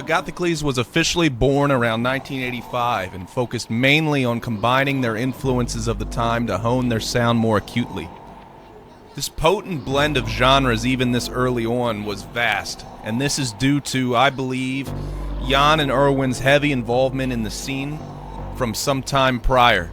Agathocles was officially born around 1985 and focused mainly on combining their influences of the time to hone their sound more acutely. This potent blend of genres even this early on was vast, and this is due to, I believe, Jan and Erwin's heavy involvement in the scene from some time prior,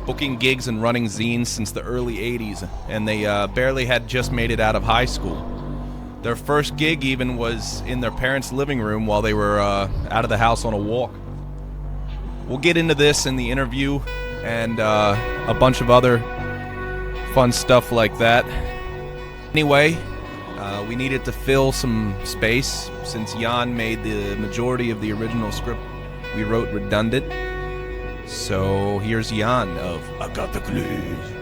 booking gigs and running zines since the early 80s, and they barely had just made it out of high school. Their first gig even was in their parents' living room while they were out of the house on a walk. We'll get into this in the interview and a bunch of other fun stuff like that. Anyway, we needed to fill some space since Jan made the majority of the original script we wrote redundant. So here's Jan of Agathocles.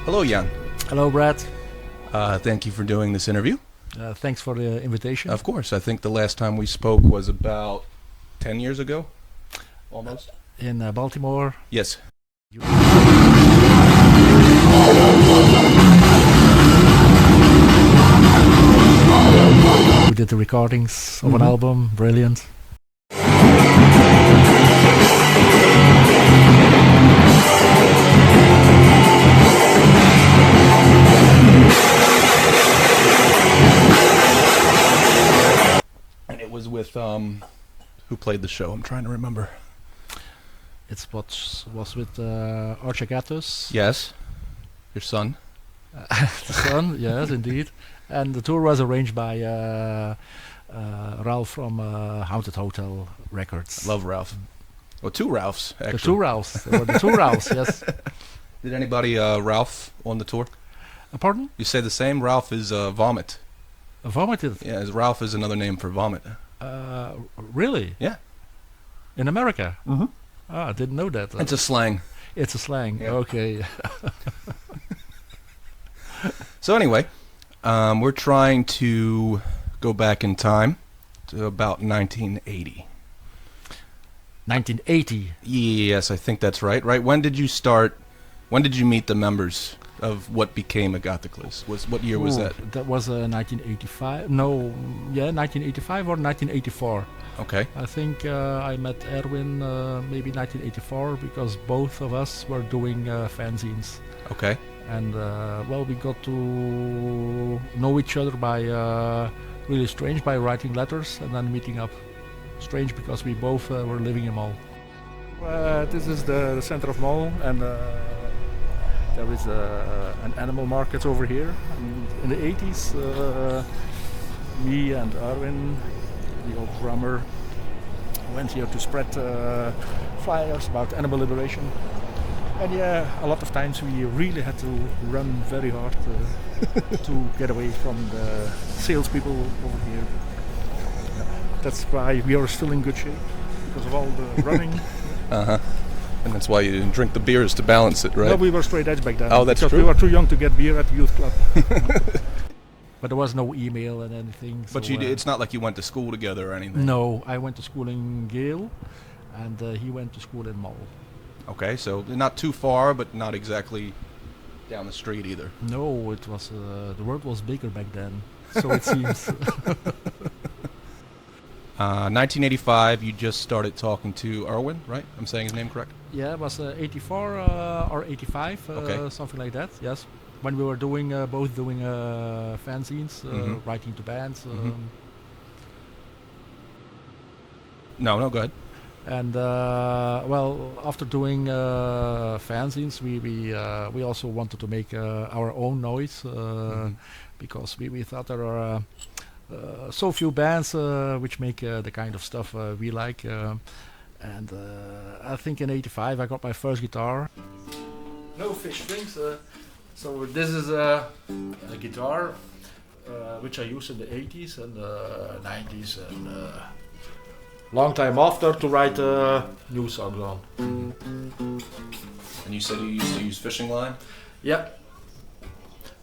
Hello, Jan. Hello, Brad. Thank you for doing this interview. Thanks for the invitation. Of course. I think the last time we spoke was about 10 years ago, almost. In Baltimore. Yes. We did the recordings of an album. Brilliant. Was with who played the show? I'm trying to remember. It's what was with Agathocles. Yes, your son. The son, yes, indeed. And the tour was arranged by Ralph from Haunted Hotel Records. Love Ralph. Well, two Ralphs actually. The two Ralphs. There were the two Ralphs. Yes. Did anybody Ralph on the tour? Pardon? You say the same. Ralph is vomit. Vomited. Yeah, Ralph is another name for vomit. Really? Yeah. In America? Mm-hmm. Ah, I didn't know that. It's a slang. It's a slang. Yeah. Okay. So anyway, we're trying to go back in time to about 1980. 1980? Yes, I think that's right. Right? When did you start? When did you meet the members of what became Agathocles? What year was that? That was 1985. No, yeah, 1985 or 1984. Okay. I think I met Erwin maybe 1984 because both of us were doing fanzines. Okay. And well, we got to know each other by really strange by writing letters and then meeting up. Strange because we both were living in Mol. This is the center of Mol, and there is an animal market over here. And in the 80s, me and Erwin, the old drummer, went here to spread flyers about animal liberation. And yeah, a lot of times we really had to run very hard to get away from the salespeople over here. That's why we are still in good shape, because of all the running. Uh-huh. And that's why you didn't drink the beers to balance it, right? No, we were straight edge back then. Oh, that's because true. We were too young to get beer at the youth club. But there was no email and anything. But so, it's not like you went to school together or anything. No, I went to school in Gale, and he went to school in Mol. Okay, so not too far, but not exactly down the street either. No, it was the world was bigger back then, so it seems. 1985, you just started talking to Erwin, right? I'm saying his name correct? Yeah, it was 84 or 85, Okay. something like that, yes. When we were both doing fanzines, writing to bands. No, go ahead. And well, after doing fanzines, we also wanted to make our own noise because we thought there are so few bands which make the kind of stuff we like. And I think in '85 I got my first guitar. No fish strings. So this is a guitar which I used in the '80s and '90s and. Long time after to write new songs on. And you said you used to use fishing line? Yeah.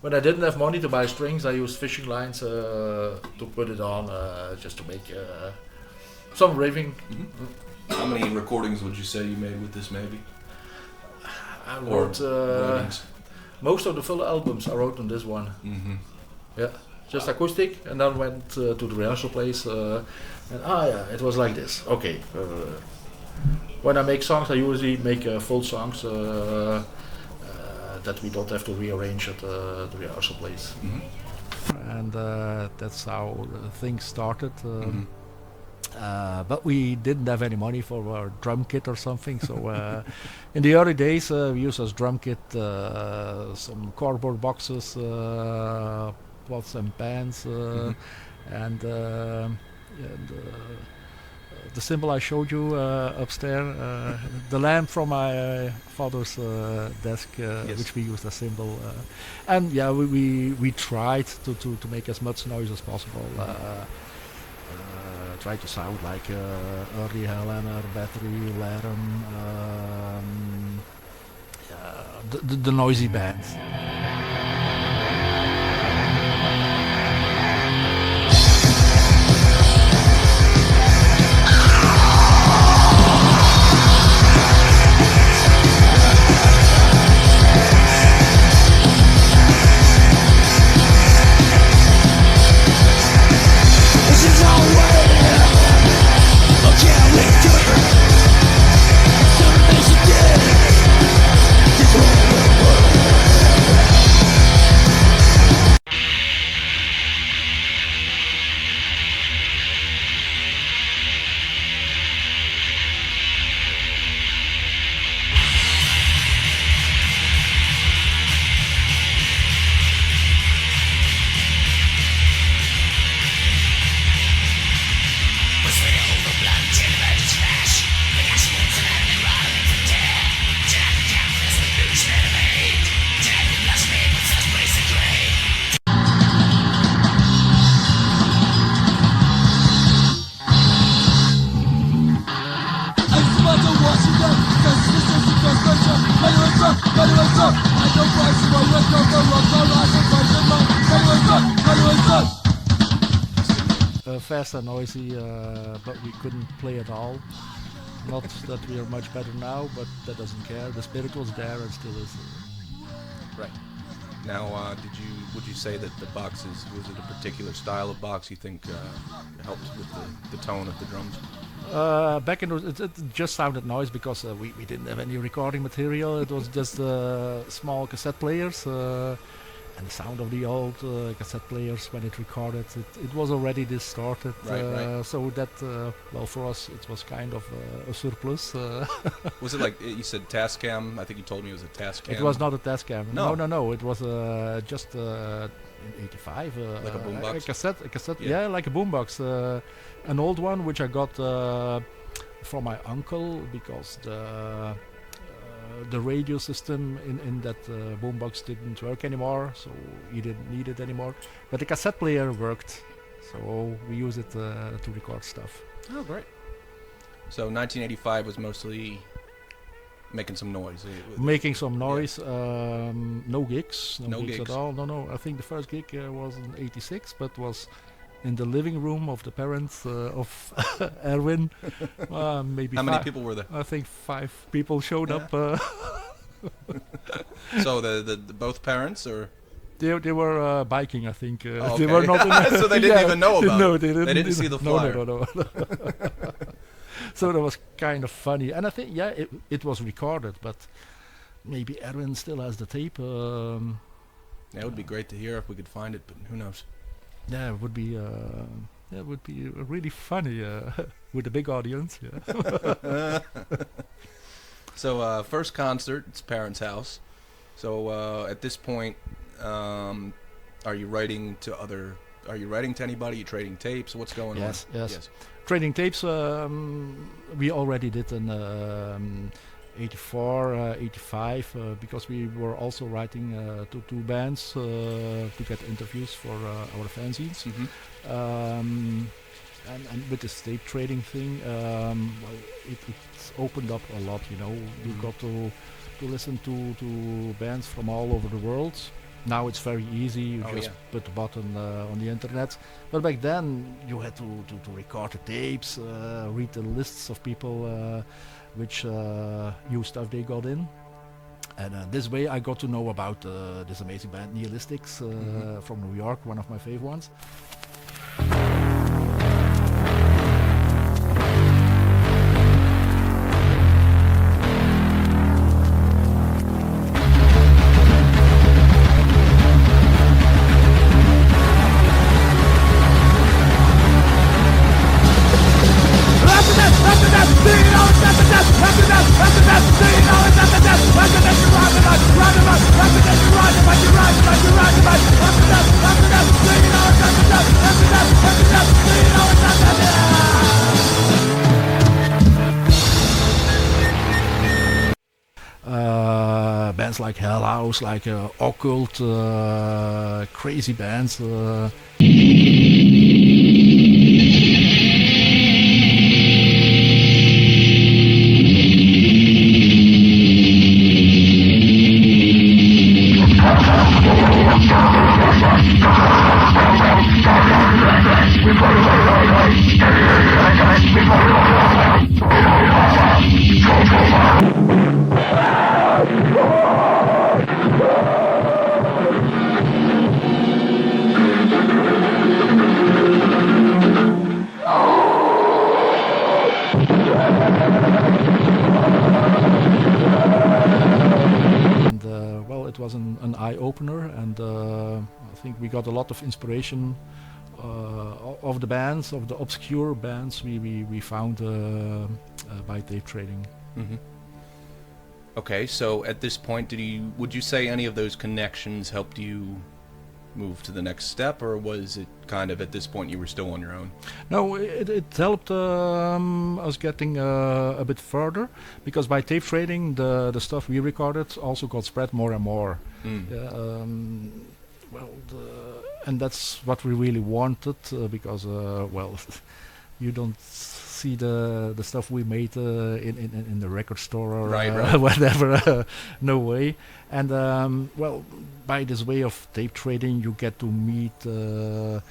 When I didn't have money to buy strings, I used fishing lines to put it on, just to make some riffing. How many recordings would you say you made with this, maybe? I wrote most of the full albums I wrote on this one. Yeah. just acoustic, and then went to the rehearsal place, and it was like this. Okay. When I make songs, I usually make full songs that we don't have to rearrange at the rehearsal place. And that's how things started. But we didn't have any money for our drum kit or something, so in the early days we used as drum kit some cardboard boxes, pots and pans, and the symbol I showed you upstairs, the lamp from my father's desk, which we used as symbol, and yeah, we tried to make as much noise as possible. Try to sound like early Helena, Battery, Laram, the noisy bands. Fast and noisy, but we couldn't play at all. Not that we are much better now, but that doesn't care. The spirit was there and still is. Right. Now, would you say that the boxes, was it a particular style of box you think helped with the tone of the drums? Back in it just sounded noise because we didn't have any recording material. It was just small cassette players. And the sound of the old cassette players when it recorded, it was already distorted. Right. So that, well, for us, it was kind of a surplus. Was it like, you said Tascam? I think you told me it was a Tascam. It was not a Tascam. No. It was just in '85. Like a boombox? A cassette, yeah, like a boombox. An old one, which I got from my uncle because the radio system in that boombox didn't work anymore, so he didn't need it anymore. But the cassette player worked, so we use it to record stuff. Oh, great. So 1985 was mostly making some noise. Making some noise, no gigs. No gigs gigs at all. No. I think the first gig was in '86, but was in the living room of the parents of Erwin. Maybe How many people were there? I think 5 people showed up. So the both parents, or they were biking, I think. okay. They were not. So they didn't even know about no, it. They didn't see the flyer. No. So that was kind of funny, and I think it was recorded, but maybe Erwin still has the tape. It would be great to hear if we could find it, but who knows? Yeah, it would be really funny with a big audience. Yeah. So first concert, it's parents' house. So at this point, are you writing to other? Are you writing to anybody? Are you trading tapes? What's going on? Yes. Trading tapes. We already did in 84, 85, because we were also writing to 2 bands to get interviews for our fanzines. And with the tape trading thing, well, it's opened up a lot. We got to listen to bands from all over the world. Now it's very easy. You just put the button on the internet. But back then you had to record the tapes, read the lists of people which new stuff they got in. And this way I got to know about this amazing band Nihilistics from New York, one of my favorite ones. Bands like Hell House, like Occult, crazy bands. It was an eye-opener, and I think we got a lot of inspiration of the bands, of the obscure bands we found by tape trading. Mm-hmm. Okay, so at this point, would you say any of those connections helped you move to the next step, or was it kind of at this point you were still on your own? No, it helped us getting a bit further, because by tape trading the stuff we recorded also got spread more and more. And that's what we really wanted, because you don't see the stuff we made in the record store or right. whatever. No way. And by this way of tape trading, you get to meet, to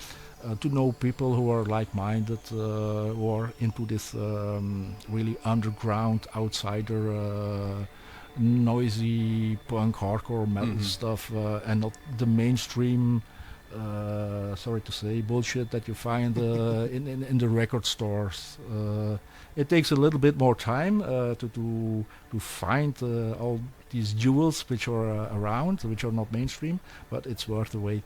know people who are like-minded, who are into this really underground, outsider, noisy punk, hardcore metal stuff, and not the mainstream. Sorry to say, bullshit that you find in the record stores. It takes a little bit more time to find all these jewels which are around, which are not mainstream, but it's worth the wait.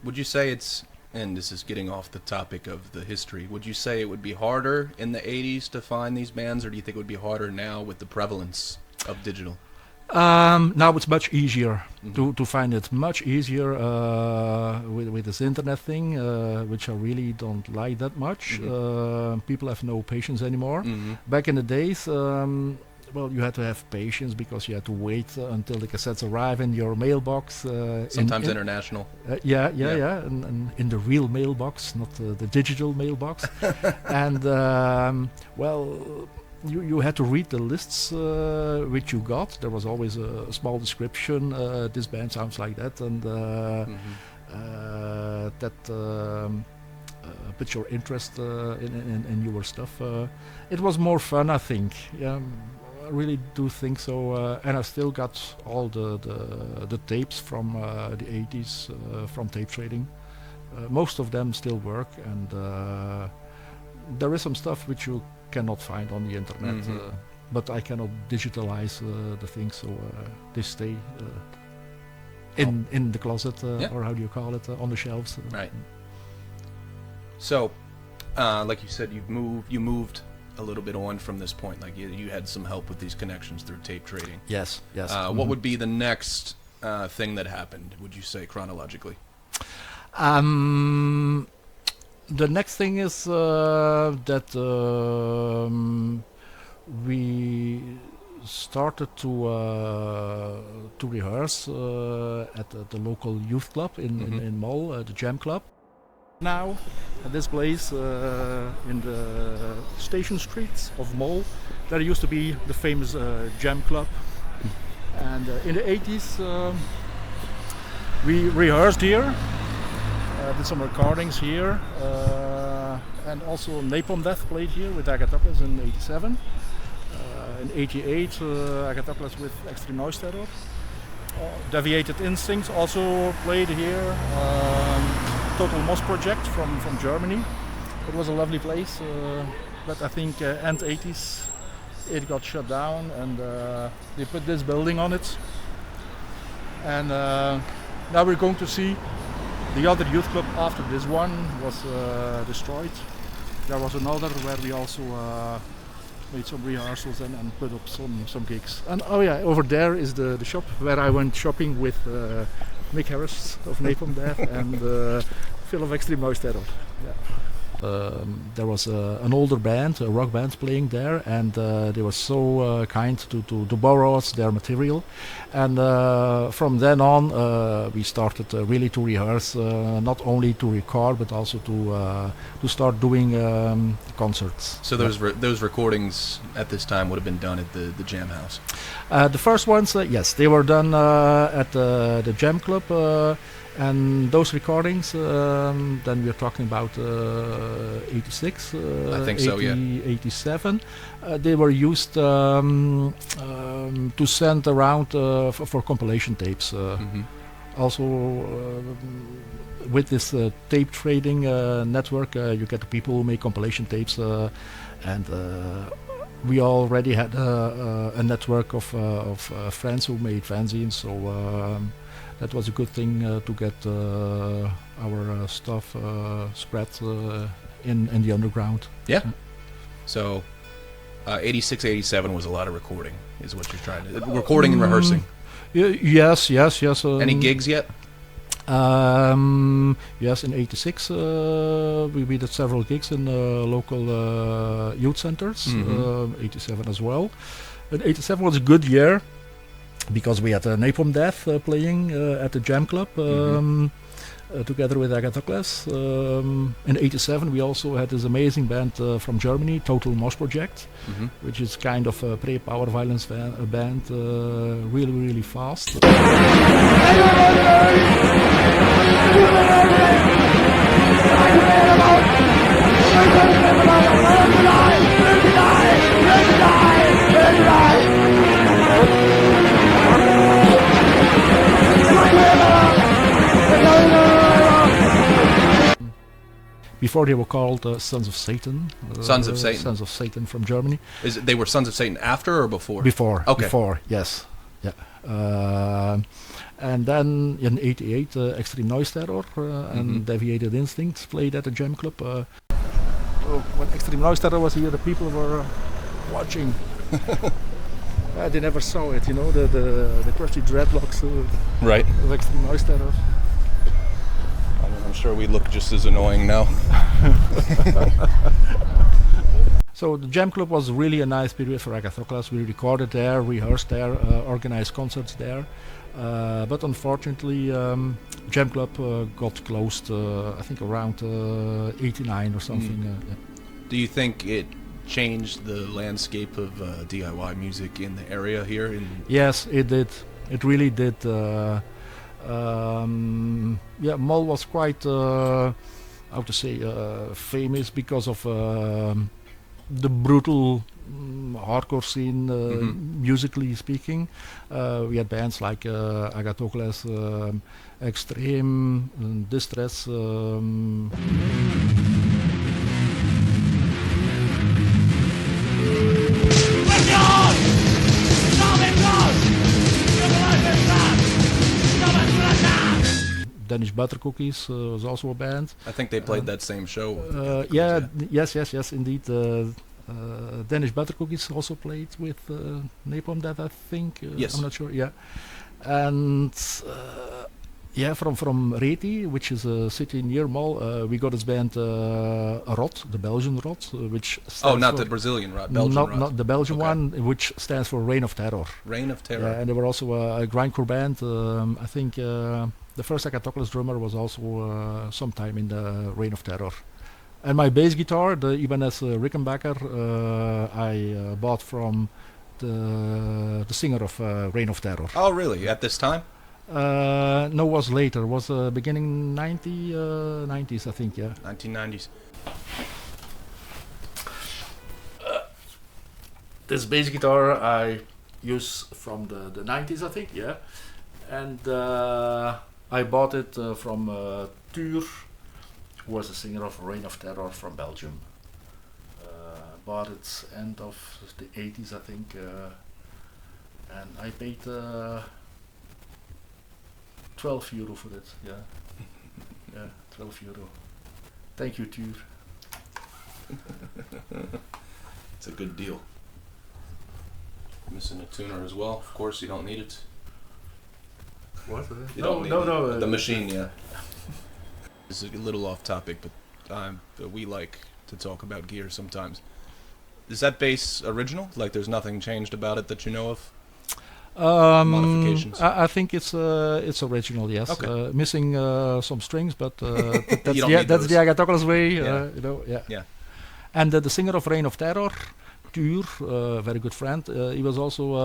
Would you say it's, and this is getting off the topic of the history, would you say it would be harder in the 80s to find these bands, or do you think it would be harder now with the prevalence of digital? Now it's much easier to find it. Much easier with this internet thing, which I really don't like that much. People have no patience anymore. Back in the days, you had to have patience because you had to wait until the cassettes arrive in your mailbox. Sometimes international. And in the real mailbox, not the digital mailbox. And you had to read the lists which you got. There was always a small description. This band sounds like that, and that put your interest in your stuff. It was more fun, I think. Yeah, I really do think so. And I still got all the tapes from the 80s from tape trading. Most of them still work, and there is some stuff which you cannot find on the internet, but I cannot digitalize the things, so they stay in the closet, or how do you call it, on the shelves. Right. So, like you said, you moved a little bit on from this point. Like you had some help with these connections through tape trading. Yes. What would be the next thing that happened, would you say, chronologically? The next thing is that we started to rehearse at the local youth club in Mol, the Jam Club. Now, at this place in the station streets of Mol, there used to be the famous Jam Club. And in the 80s, we rehearsed here. Did some recordings here, and also Napalm Death played here with Agathocles in '87. In '88, Agathocles with Extreme Noise Terror. Deviated Instincts also played here. Total Moss Project from Germany. It was a lovely place, but I think end 80s it got shut down, and they put this building on it. And now we're going to see the other youth club after this one was destroyed. There was another where we also made some rehearsals and put up some gigs. And oh yeah, over there is the shop where I went shopping with Mick Harris of Napalm Death and Phil of Extreme Noise Terror. Yeah. There was an older band, a rock band playing there, and they were so kind to borrow us their material. And from then on we started really to rehearse, not only to record but also to start doing concerts. So those recordings at this time would have been done at the Jam House? The first ones, yes, they were done at the Jam Club. And those recordings, then we're talking about 86, I think so, yeah. 87. They were used to send around for compilation tapes. Also, with this tape trading network, you get the people who make compilation tapes, and we already had a network of friends who made fanzines, so that was a good thing to get our stuff spread in the underground. Yeah. So 86, 87 was a lot of recording, is what you're trying to... Recording and rehearsing. Yes. Any gigs yet? Yes, in '86 we did several gigs in local youth centers. '87 as well. And '87 was a good year because we had Napalm Death playing at the Jam Club together with Agathocles. In '87 we also had this amazing band from Germany, Total Moss Project, which is kind of a pre-power violence band, really fast. Before they were called Sons of Satan. Sons of Satan. Sons of Satan from Germany. They were Sons of Satan after or before? Before. Okay. Before, yes. Yeah. And then in '88, Extreme Noise Terror and Deviated Instincts played at the Jam Club. When Extreme Noise Terror was here, the people were watching. They never saw it, you know, the crusty dreadlocks right. of Extreme Noise Terror. I'm sure we look just as annoying now. So the Jam Club was really a nice period for Agathocles. We recorded there, rehearsed there, organized concerts there. But unfortunately, Jam Club got closed, I think around '89 or something. Yeah. Do you think it changed the landscape of DIY music in the area here? Yes, it did. It really did. Yeah, Mol was quite, how to say, famous because of the brutal hardcore scene, musically speaking. We had bands like Agathocles, Extreme, Distress. Danish Butter Cookies was also a band. I think they played that same show. Yeah, yes, indeed. Danish Butter Cookies also played with Napalm Death, I think. Yes. I'm not sure. Yeah, and yeah, from Reti, which is a city near Mol, we got this band Rot, the Belgian Rot, which stands not for the Brazilian Rot, Belgian Rot. Not the Belgian Okay. one, which stands for Reign of Terror. Reign of Terror. Yeah, and they were also a grindcore band. I think the first Agathocles drummer was also sometime in the Reign of Terror. And my bass guitar, the Ibanez Rickenbacker, I bought from the singer of Reign of Terror. Oh, really? At this time? No, was later. Was beginning 90s, I think. Yeah. 1990s. this bass guitar I use from the 90s, I think, yeah. And I bought it from Tuur, who was the singer of Reign of Terror from Belgium. Bought it end of the 80s, I think, and I paid €12 for it, yeah. Yeah, €12. Thank you, Tuur. It's a good deal. Missing a tuner as well. Of course, you don't need it. What? You don't need it. The machine, yeah. This is a little off topic, but we like to talk about gear sometimes. Is that bass original? Like, there's nothing changed about it that you know of? Modifications? I think it's original, yes. Okay. Missing some strings, but that's You don't the need Agathocles way, Yeah. you know. Yeah. Yeah. And the singer of Reign of Terror, Tuur, very good friend. He was also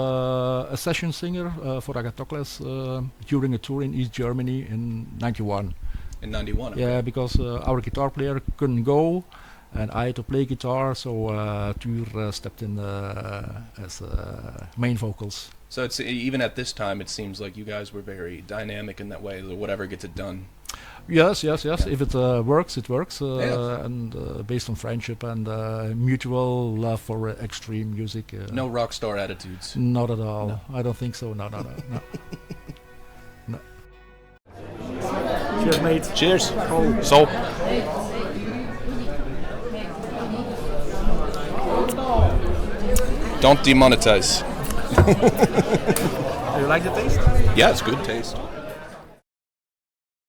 a session singer for Agathocles during a tour in East Germany in '91. In 91? Okay. Yeah, because our guitar player couldn't go, and I had to play guitar, so Tuur stepped in as main vocals. So it's even at this time, it seems like you guys were very dynamic in that way. That whatever gets it done. Yes. Yeah. If it works, it works. Yeah. And based on friendship and mutual love for extreme music. No rock star attitudes. Not at all. No. I don't think so. No. No. Cheers, mate. Cheers. So. Don't demonetize. Do you like the taste? Yeah, it's good taste.